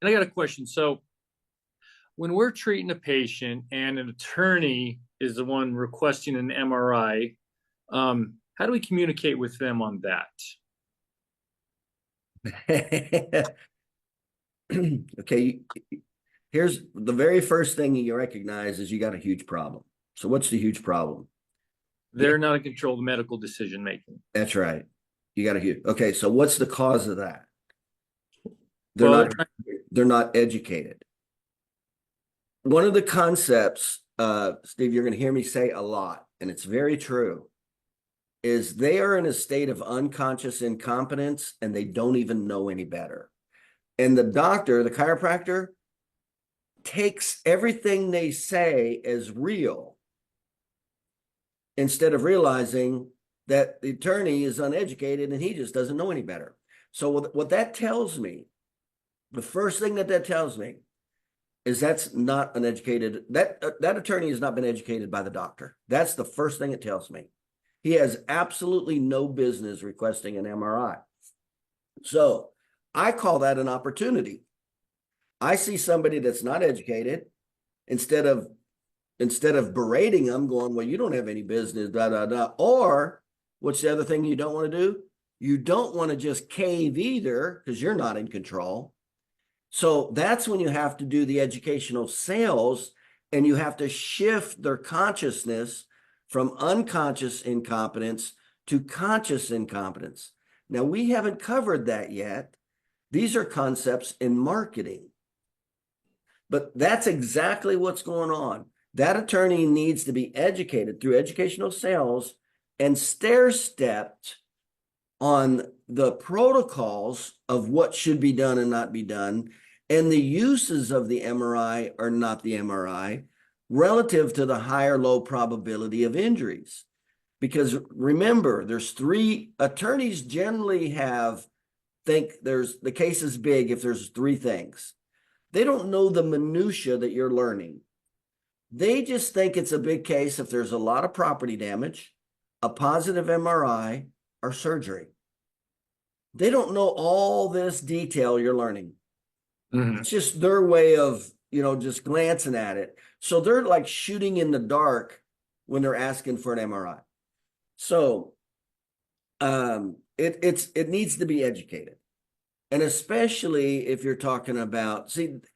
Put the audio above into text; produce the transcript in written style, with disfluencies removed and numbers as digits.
And I got a question. So when we're treating a patient and an attorney is the one requesting an MRI, how do we communicate with them on that? Okay, here's the very first thing you recognize is you got a huge problem. So what's the huge problem? Yeah, They're not in control of medical decision making. that's right. You got a huge. Okay, so what's the cause of that? They're Well, they're not trying. they're not educated. One of the concepts, Steve, you're going to hear me say a lot, and it's very true, is they are in a state of unconscious incompetence and they don't even know any better. And the doctor, the chiropractor, takes everything they say as real instead of realizing that the attorney is uneducated and he just doesn't know any better. So what that tells me, the first thing that tells me is that's not an educated, that attorney has not been educated by the doctor. That's the first thing it tells me. He has absolutely no business requesting an MRI. So I call that an opportunity. I see somebody that's not educated, instead of berating them, going, well, you don't have any business, blah, blah, blah. Or what's the other thing you don't want to do? You don't want to just cave either, because you're not in control. So that's when you have to do the educational sales, and you have to shift their consciousness from unconscious incompetence to conscious incompetence. Now, we haven't covered that yet. These are concepts in marketing. But that's exactly what's going on. That attorney needs to be educated through educational sales and stair-stepped on the protocols of what should be done and not be done, and the uses of the MRI or not the MRI relative to the high or low probability of injuries. Because remember, there's three attorneys generally think there's the case is big if there's three things. They don't know the minutia that you're learning. They just think it's a big case if there's a lot of property damage, a positive MRI, or surgery. They don't know all this detail you're learning. Mhm. It's just their way of, just glancing at it. So they're like shooting in the dark when they're asking for an MRI. So it needs to be educated. And especially if you're talking about, see,